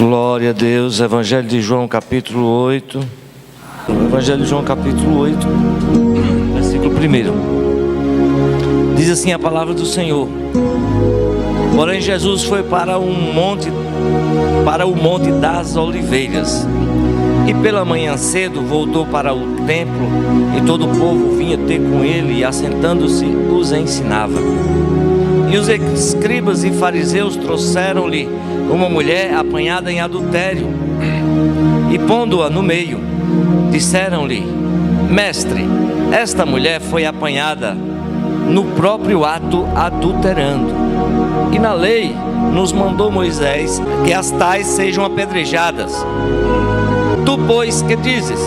Glória a Deus. Evangelho de João capítulo 8. Evangelho de João capítulo 8, versículo 1. Diz assim a palavra do Senhor: porém Jesus foi para o monte das Oliveiras, e pela manhã cedo voltou para o templo, e todo o povo vinha ter com ele, e assentando-se os ensinava. E os escribas e fariseus trouxeram-lhe uma mulher apanhada em adultério, e pondo-a no meio, disseram-lhe: mestre, esta mulher foi apanhada no próprio ato adulterando, e na lei nos mandou Moisés que as tais sejam apedrejadas. Tu, pois, que dizes?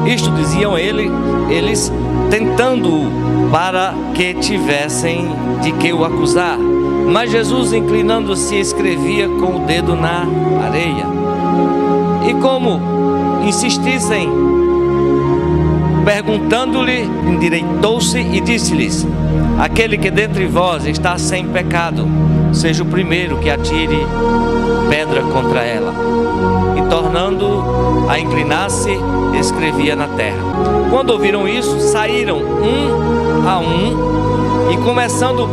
Isto diziam eles tentando-o para que tivessem de que o acusar. Mas Jesus, inclinando-se, escrevia com o dedo na areia. E como insistissem, perguntando-lhe, endireitou-se e disse-lhes: aquele que dentre vós está sem pecado, seja o primeiro que atire pedra contra ela. E tornando a inclinar-se, escrevia na terra. Quando ouviram isso, saíram um a um, e começando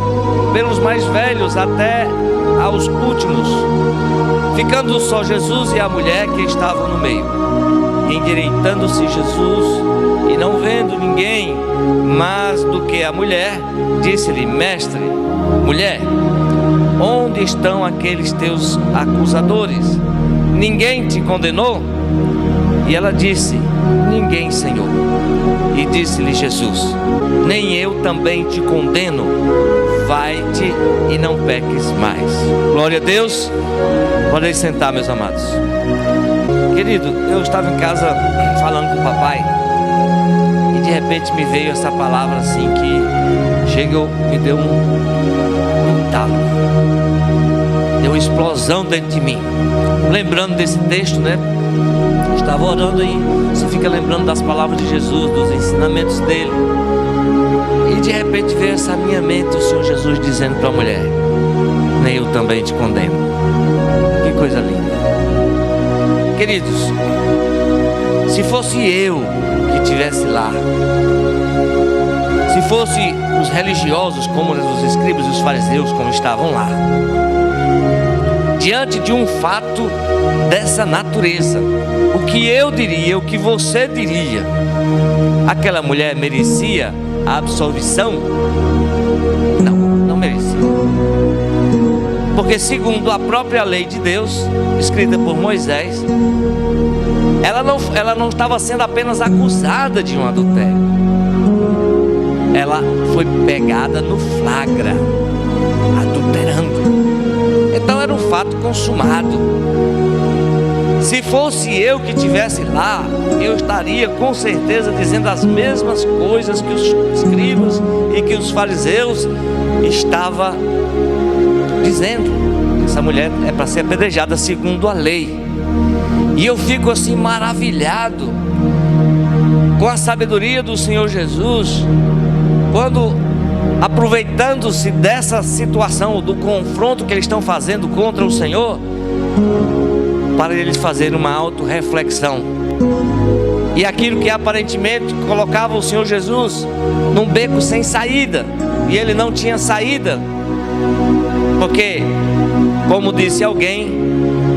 pelos mais velhos até aos últimos, ficando só Jesus e a mulher que estavam no meio. Endireitando-se Jesus, e não vendo ninguém mais do que a mulher, disse-lhe: mestre, mulher, onde estão aqueles teus acusadores? Ninguém te condenou? E ela disse: ninguém, Senhor. E disse-lhe Jesus: nem eu também te condeno, vai-te e não peques mais. Glória a Deus. Podem sentar, meus amados. Querido, eu estava em casa falando com o papai, e de repente me veio essa palavra assim que chegou, me deu um talo, deu uma explosão dentro de mim. Lembrando desse texto, né? Estava orando e você fica lembrando das palavras de Jesus, dos ensinamentos dele. E de repente veio essa minha mente, o Senhor Jesus dizendo para a mulher: nem eu também te condeno. Que coisa linda. Queridos, se fosse eu que estivesse lá, se fosse os religiosos, como os escribas e os fariseus, como estavam lá, diante de um fato dessa natureza, o que eu diria, o que você diria? Aquela mulher merecia a absolvição? Não merecia. Porque segundo a própria lei de Deus, escrita por Moisés, ela não estava sendo apenas acusada de um adultério, ela foi pegada no flagra, adulterando. Então era um fato consumado. Se fosse eu que estivesse lá, eu estaria com certeza dizendo as mesmas coisas que os escribas e que os fariseus estavam dizendo. Essa mulher é para ser apedrejada segundo a lei. E eu fico assim maravilhado com a sabedoria do Senhor Jesus, quando, aproveitando-se dessa situação, do confronto que eles estão fazendo contra o Senhor, para eles fazerem uma autorreflexão. E aquilo que aparentemente colocava o Senhor Jesus num beco sem saída, e ele não tinha saída, porque, como disse alguém,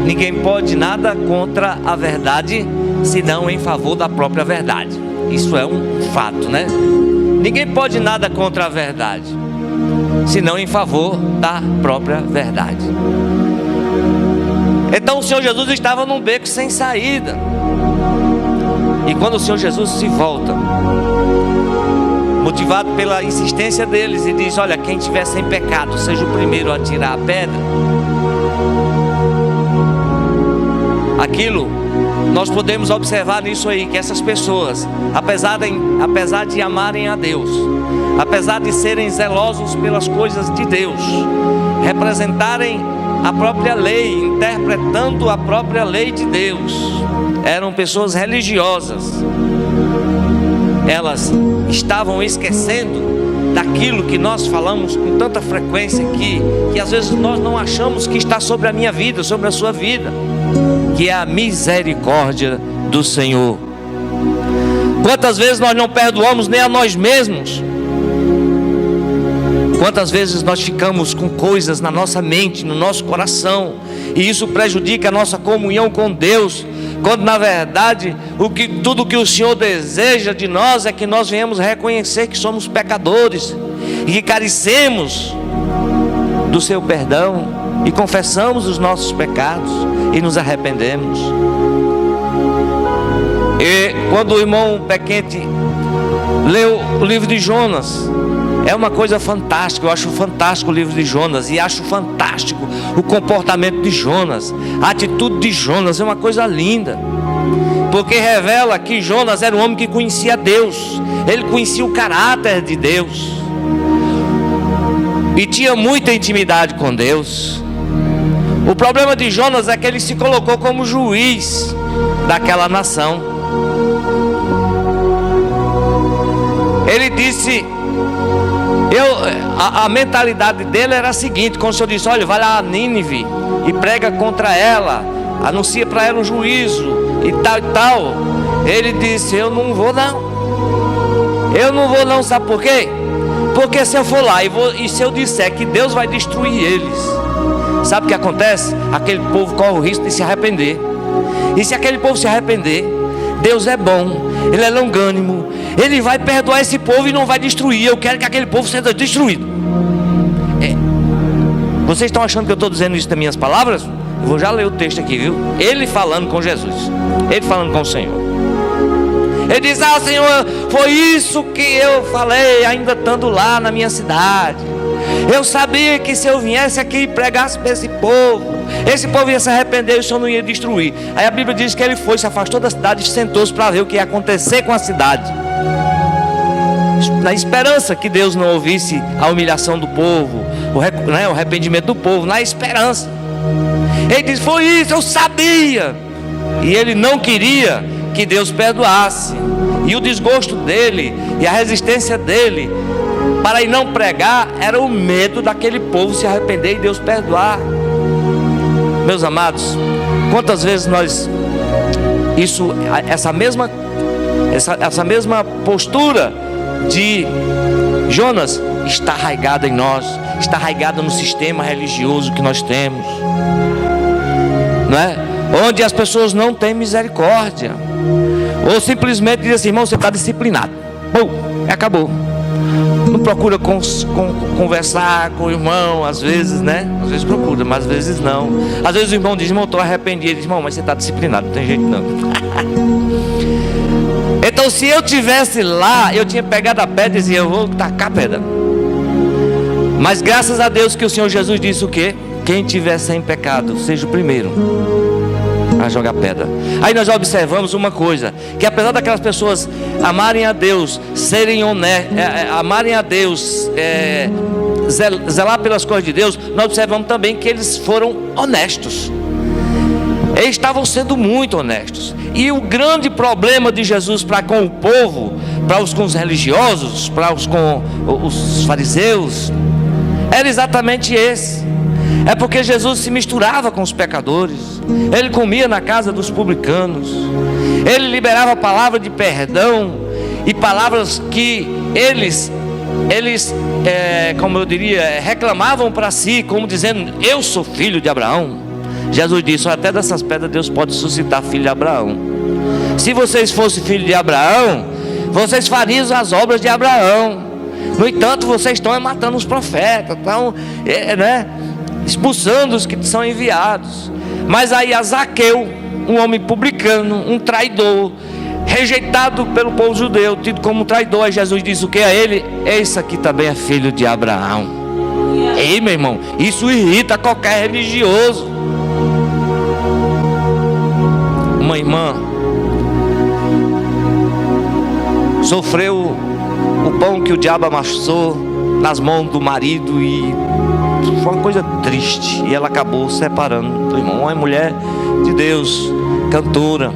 ninguém pode nada contra a verdade, senão em favor da própria verdade. Isso é um fato, né? Ninguém pode nada contra a verdade, senão em favor da própria verdade. Então o Senhor Jesus estava num beco sem saída. E quando o Senhor Jesus se volta, motivado pela insistência deles, e diz: olha, quem estiver sem pecado, seja o primeiro a tirar a pedra. Aquilo, nós podemos observar nisso aí, que essas pessoas, apesar de amarem a Deus, apesar de serem zelosos pelas coisas de Deus, representarem a própria lei, interpretando a própria lei de Deus, eram pessoas religiosas. Elas estavam esquecendo daquilo que nós falamos com tanta frequência aqui, que às vezes nós não achamos que está sobre a minha vida, sobre a sua vida. que é a misericórdia do Senhor. Quantas vezes nós não perdoamos nem a nós mesmos? Quantas vezes nós ficamos com coisas na nossa mente, no nosso coração, e isso prejudica a nossa comunhão com Deus, quando na verdade tudo que o Senhor deseja de nós é que nós venhamos reconhecer que somos pecadores e que carecemos do seu perdão, e confessamos os nossos pecados e nos arrependemos. E quando o irmão Pequente leu o livro de Jonas, é uma coisa fantástica. Eu acho fantástico o livro de Jonas, e acho fantástico o comportamento de Jonas, a atitude de Jonas é uma coisa linda, porque revela que Jonas era um homem que conhecia Deus, ele conhecia o caráter de Deus e tinha muita intimidade com Deus. O problema de Jonas é que ele se colocou como juiz daquela nação. Ele disse, a mentalidade dele era a seguinte: quando o Senhor disse, olha, vai lá a Nínive e prega contra ela, anuncia para ela um juízo e tal e tal, ele disse, eu não vou não, sabe por quê? Porque se eu for lá e se eu disser que Deus vai destruir eles, sabe o que acontece? Aquele povo corre o risco de se arrepender, e se aquele povo se arrepender, Deus é bom, Ele é longânimo, Ele vai perdoar esse povo e não vai destruir. Eu quero que aquele povo seja destruído. Vocês estão achando que eu estou dizendo isso nas minhas palavras? Eu vou já ler o texto aqui, viu? Ele falando com Jesus, ele falando com o Senhor. Ele diz, Senhor, foi isso que eu falei ainda estando lá na minha cidade. Eu sabia que se eu viesse aqui e pregasse para esse povo ia se arrepender e o Senhor não ia destruir. Aí a Bíblia diz que ele foi, se afastou da cidade e sentou-se para ver o que ia acontecer com a cidade, na esperança que Deus não ouvisse a humilhação do povo, o arrependimento do povo, na esperança. Ele diz, foi isso, eu sabia. E ele não queria que Deus perdoasse, e o desgosto dele e a resistência dele para ir não pregar era o medo daquele povo se arrepender e Deus perdoar. Meus amados, quantas vezes essa mesma postura de Jonas está arraigada em nós, está arraigada no sistema religioso que nós temos, não é? Onde as pessoas não têm misericórdia, ou simplesmente dizem assim, irmão, você está disciplinado, acabou. Não procura conversar com o irmão, às vezes, né? Às vezes procura, mas às vezes não. Às vezes o irmão diz, irmão, estou arrependido. Ele diz, irmão, mas você está disciplinado, não tem jeito não. Então se eu tivesse lá, eu tinha pegado a pedra e dizia, eu vou tacar a pedra. Mas graças a Deus que o Senhor Jesus disse o quê? Quem tiver sem pecado, seja o primeiro a jogar pedra. Aí nós observamos uma coisa, que apesar daquelas pessoas amarem a Deus, serem honestas, amarem a Deus, zelar pelas coisas de Deus, nós observamos também que eles foram honestos. Eles estavam sendo muito honestos. E o grande problema de Jesus para com o povo, para os com os religiosos, para os com os fariseus, era exatamente esse. É porque Jesus se misturava com os pecadores, ele comia na casa dos publicanos, ele liberava a palavra de perdão e palavras que eles como eu diria, reclamavam para si, como dizendo, eu sou filho de Abraão. Jesus disse, até dessas pedras Deus pode suscitar filho de Abraão. Se vocês fossem filhos de Abraão, vocês fariam as obras de Abraão. No entanto, vocês estão matando os profetas, estão expulsando os que são enviados. Mas aí a Zaqueu, um homem publicano, um traidor, rejeitado pelo povo judeu, tido como um traidor, aí Jesus diz o que a ele? Esse aqui também é filho de Abraão. Ei, meu irmão, isso irrita qualquer religioso. Uma irmã sofreu o pão que o diabo amassou nas mãos do marido, e foi uma coisa triste, e ela acabou separando do irmão. Uma mulher de Deus, cantora,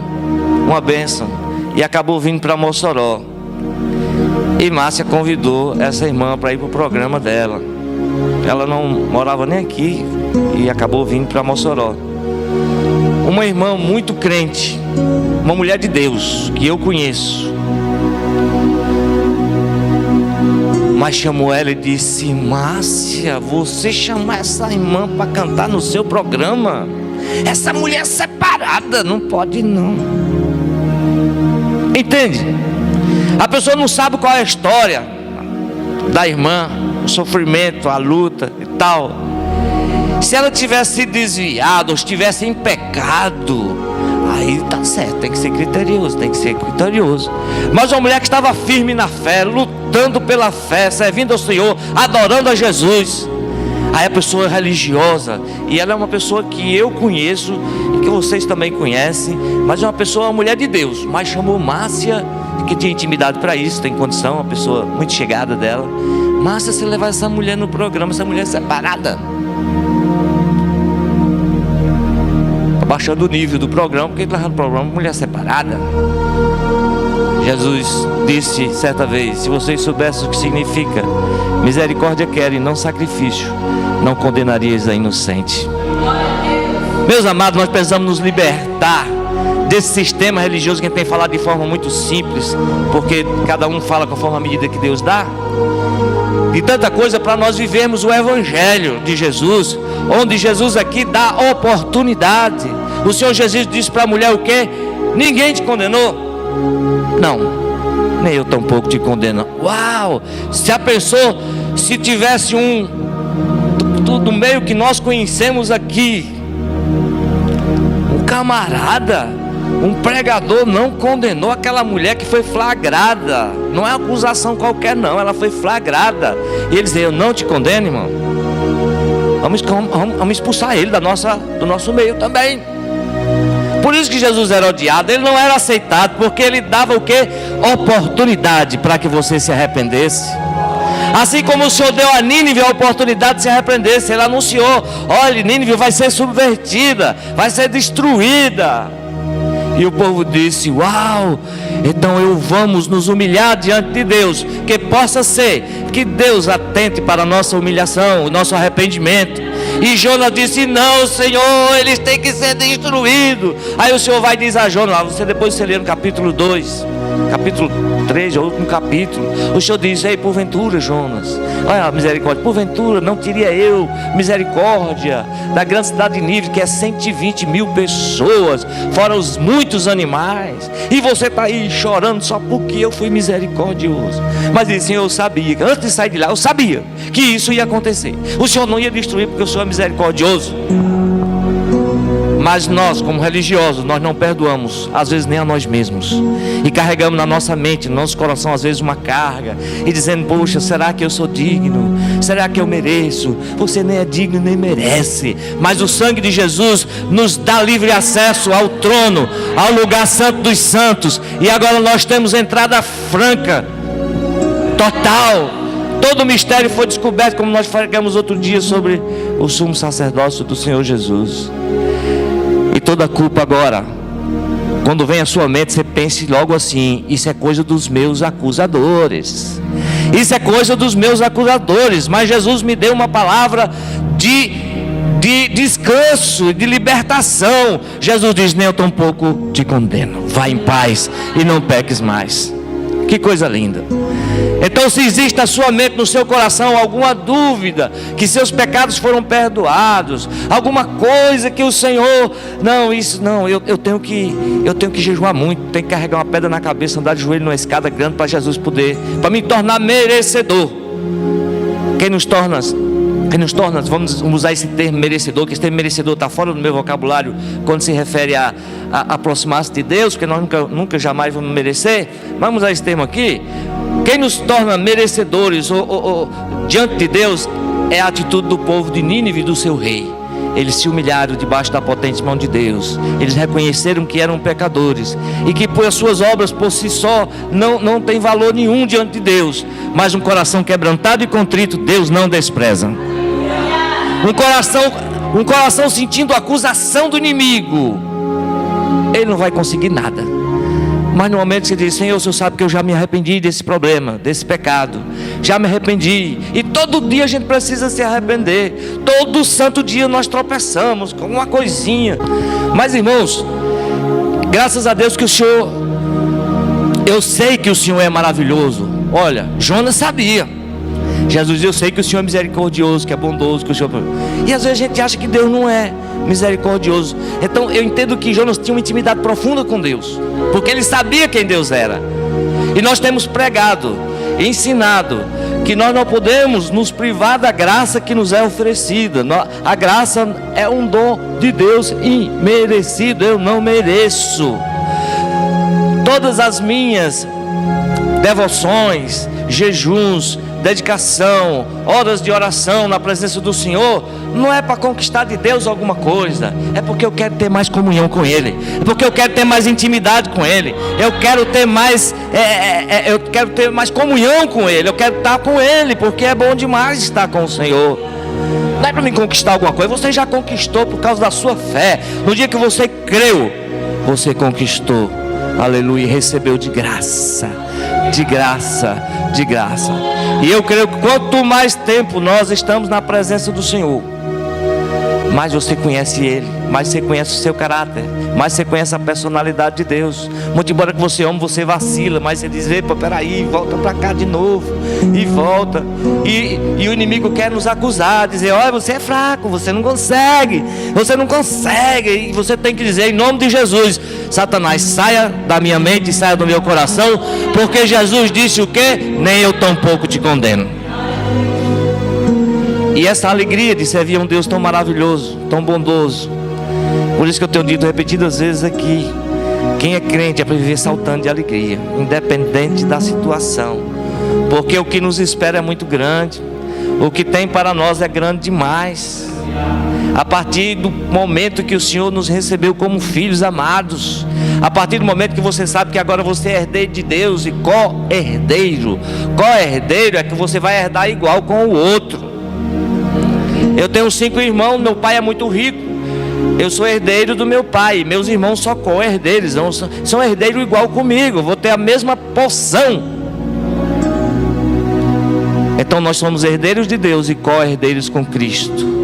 uma bênção, e acabou vindo para Mossoró. E Márcia convidou essa irmã para ir para o programa dela. Ela não morava nem aqui e acabou vindo para Mossoró. uma irmã muito crente, uma mulher de Deus que eu conheço, mas chamou ela e disse: Márcia, você chamou essa irmã para cantar no seu programa? Essa mulher separada, não pode não. Entende? A pessoa não sabe qual é a história da irmã, o sofrimento, a luta e tal. Se ela tivesse se desviado ou estivesse em pecado, aí tá certo, tem que ser criterioso, tem que ser criterioso. Mas uma mulher que estava firme na fé, lutando pela fé, servindo ao Senhor, adorando a Jesus. Aí a pessoa é religiosa, e ela é uma pessoa que eu conheço e que vocês também conhecem, mas é uma pessoa, uma mulher de Deus, mas chamou Márcia, que tinha intimidade para isso, tem condição, uma pessoa muito chegada dela. Márcia, você levar essa mulher no programa, essa mulher separada, baixando o nível do programa, porque ele estava no programa mulher separada. Jesus disse certa vez: se vocês soubessem o que significa misericórdia quero e não sacrifício, não condenarias a inocente. Meus amados, nós precisamos nos libertar desse sistema religioso que a gente tem falado de forma muito simples, porque cada um fala conforme a medida que Deus dá, de tanta coisa, para nós vivermos o evangelho de Jesus, onde Jesus aqui dá oportunidade. O Senhor Jesus disse para a mulher o quê? Ninguém te condenou? Não, nem eu tampouco te condeno. Uau! Já pensou se tivesse do meio que nós conhecemos aqui, um camarada, um pregador não condenou aquela mulher que foi flagrada. Não é acusação qualquer não, ela foi flagrada. E ele dizia: eu não te condeno, irmão. Vamos expulsar ele do nosso meio também. Por isso que Jesus era odiado, ele não era aceitado, porque ele dava o quê? Oportunidade para que você se arrependesse. Assim como o Senhor deu a Nínive a oportunidade de se arrependesse, ele anunciou: olha, Nínive vai ser subvertida, vai ser destruída. E o povo disse: uau, então vamos nos humilhar diante de Deus, que possa ser que Deus atente para a nossa humilhação, o nosso arrependimento. E Jonas disse: não, Senhor, eles têm que ser destruídos. Aí o Senhor vai dizer a Jonas, depois você lê no capítulo 2, capítulo 3, o último capítulo, o Senhor diz: ei, porventura, Jonas, olha a misericórdia, porventura não teria eu misericórdia da grande cidade de Nínive, que é 120 mil pessoas, fora os muitos animais, e você está aí chorando só porque eu fui misericordioso. Mas ele disse: eu sabia, antes de sair de lá, eu sabia que isso ia acontecer. O Senhor não ia destruir porque o Senhor é misericordioso. Mas nós, como religiosos, nós não perdoamos, às vezes nem a nós mesmos, e carregamos na nossa mente, no nosso coração, às vezes uma carga, e dizendo: poxa, será que eu sou digno? Será que eu mereço? Você nem é digno nem merece. Mas o sangue de Jesus nos dá livre acesso ao trono, ao lugar santo dos santos, e agora nós temos entrada franca, total. Todo o mistério foi descoberto, como nós falamos outro dia sobre o sumo sacerdócio do Senhor Jesus. E toda a culpa agora, quando vem à sua mente, você pense logo assim: isso é coisa dos meus acusadores, isso é coisa dos meus acusadores. Mas Jesus me deu uma palavra de descanso, de libertação. Jesus diz: nem eu tampouco te condeno, vai em paz e não peques mais. Que coisa linda. Então, se existe na sua mente, no seu coração, alguma dúvida que seus pecados foram perdoados, alguma coisa que o Senhor, não, isso não, eu tenho que jejuar muito, tenho que carregar uma pedra na cabeça, andar de joelho numa escada grande para Jesus poder, para me tornar merecedor. Quem nos torna, vamos usar esse termo merecedor, que esse termo merecedor está fora do meu vocabulário quando se refere a aproximar-se de Deus, porque nós nunca jamais vamos merecer. Vamos usar esse termo aqui. Quem nos torna merecedores diante de Deus é a atitude do povo de Nínive e do seu rei. Eles se humilharam debaixo da potente mão de Deus. Eles reconheceram que eram pecadores e que por as suas obras por si só não tem valor nenhum diante de Deus. Mas um coração quebrantado e contrito Deus não despreza. Um coração sentindo a acusação do inimigo, ele não vai conseguir nada. Mas no momento que você diz: Senhor, o Senhor sabe que eu já me arrependi desse problema, desse pecado, já me arrependi. E todo dia a gente precisa se arrepender. Todo santo dia nós tropeçamos com uma coisinha. Mas irmãos, graças a Deus que o Senhor, eu sei que o Senhor é maravilhoso. Olha, Jonas sabia. Jesus disse: eu sei que o Senhor é misericordioso, que é bondoso, que o Senhor... E às vezes a gente acha que Deus não é misericordioso. Então eu entendo que Jonas tinha uma intimidade profunda com Deus, porque ele sabia quem Deus era. E nós temos pregado, ensinado, que nós não podemos nos privar da graça que nos é oferecida. A graça é um dom de Deus imerecido. Eu não mereço. Todas as minhas devoções, jejuns, dedicação, horas de oração na presença do Senhor, não é para conquistar de Deus alguma coisa, é porque eu quero ter mais comunhão com Ele, é porque eu quero ter mais intimidade com Ele, eu quero ter mais comunhão com Ele, eu quero estar com Ele, porque é bom demais estar com o Senhor. Não é para me conquistar alguma coisa, você já conquistou por causa da sua fé. No dia que você creu, você conquistou, aleluia, e recebeu de graça, de graça, de graça. E eu creio que quanto mais tempo nós estamos na presença do Senhor, mais você conhece Ele, mais você conhece o seu caráter, mais você conhece a personalidade de Deus. Muito embora que você ame, você vacila, mas você diz: epa, peraí, volta para cá de novo. E volta. E o inimigo quer nos acusar, dizer: olha, você é fraco, você não consegue. E você tem que dizer, em nome de Jesus: Satanás, saia da minha mente, saia do meu coração, porque Jesus disse o quê? Nem eu tampouco te condeno. E essa alegria de servir a um Deus tão maravilhoso, tão bondoso. Por isso que eu tenho dito repetidas vezes aqui: quem é crente é para viver saltando de alegria, independente da situação, porque o que nos espera é muito grande. O que tem para nós é grande demais. A partir do momento que o Senhor nos recebeu como filhos amados, a partir do momento que você sabe que agora você é herdeiro de Deus e co-herdeiro. Co-herdeiro é que você vai herdar igual com o outro. Eu tenho 5 irmãos, meu pai é muito rico, eu sou herdeiro do meu pai, meus irmãos só co-herdeiros, são herdeiros igual comigo, vou ter a mesma porção. Então nós somos herdeiros de Deus e co-herdeiros com Cristo.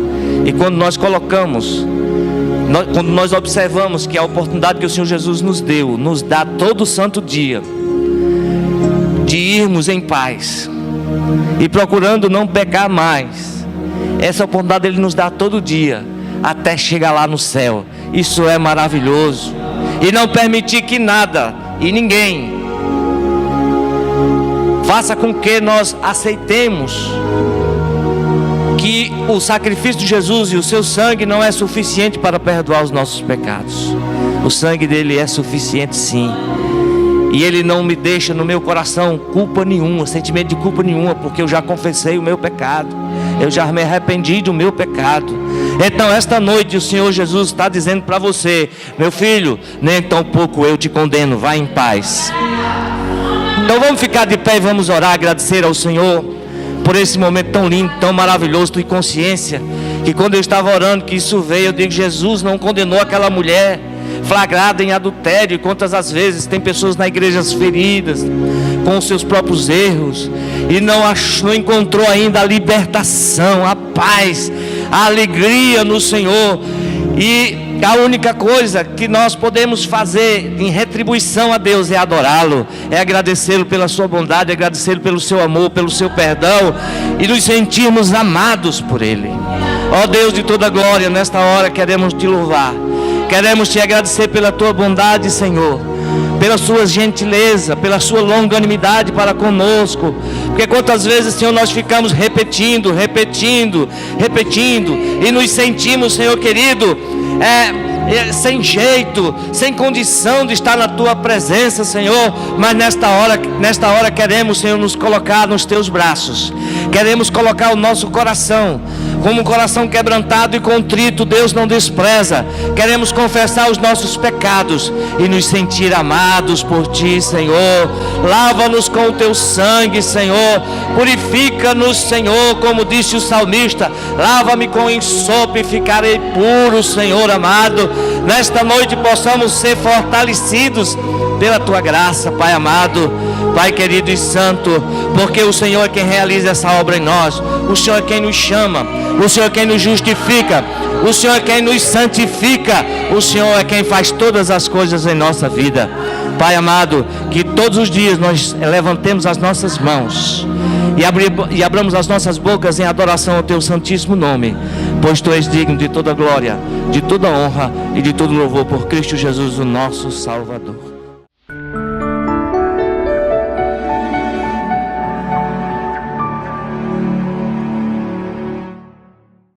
E quando nós quando nós observamos que a oportunidade que o Senhor Jesus nos deu, nos dá todo santo dia, de irmos em paz e procurando não pecar mais, essa oportunidade Ele nos dá todo dia, até chegar lá no céu. Isso é maravilhoso. E não permitir que nada e ninguém faça com que nós aceitemos que o sacrifício de Jesus e o seu sangue não é suficiente para perdoar os nossos pecados. O sangue dele é suficiente, sim. E Ele não me deixa no meu coração culpa nenhuma, sentimento de culpa nenhuma, porque eu já confessei o meu pecado, eu já me arrependi do meu pecado. Então esta noite o Senhor Jesus está dizendo para você: meu filho, nem tão pouco eu te condeno, vá em paz. Então vamos ficar de pé e vamos orar, agradecer ao Senhor por esse momento tão lindo, tão maravilhoso. Tenho consciência que quando eu estava orando, que isso veio, eu digo: Jesus não condenou aquela mulher flagrada em adultério. E quantas as vezes tem pessoas na igreja feridas com os seus próprios erros e não encontrou ainda a libertação, a paz, a alegria no Senhor. E a única coisa que nós podemos fazer em retribuição a Deus é adorá-lo, é agradecê-lo pela sua bondade, agradecê-lo pelo seu amor, pelo seu perdão, e nos sentirmos amados por Ele. Ó Deus de toda glória, nesta hora queremos te louvar, queremos te agradecer pela tua bondade, Senhor, pela sua gentileza, pela sua longanimidade para conosco. Porque quantas vezes, Senhor, nós ficamos repetindo e nos sentimos, Senhor querido, sem jeito, sem condição de estar na tua presença, Senhor. Mas nesta hora queremos, Senhor, nos colocar nos teus braços. Queremos colocar o nosso coração como um coração quebrantado e contrito, Deus não despreza. Queremos confessar os nossos pecados e nos sentir amados por Ti, Senhor. Lava-nos com o Teu sangue, Senhor. Purifica-nos, Senhor, como disse o salmista: lava-me com ensopo e ficarei puro, Senhor amado. Nesta noite possamos ser fortalecidos pela tua graça, Pai amado, Pai querido e santo, porque o Senhor é quem realiza essa obra em nós, o Senhor é quem nos chama, o Senhor é quem nos justifica, o Senhor é quem nos santifica, o Senhor é quem faz todas as coisas em nossa vida. Pai amado, que todos os dias nós levantemos as nossas mãos e abramos as nossas bocas em adoração ao teu santíssimo nome, pois tu és digno de toda glória, de toda honra e de todo louvor por Cristo Jesus, o nosso Salvador.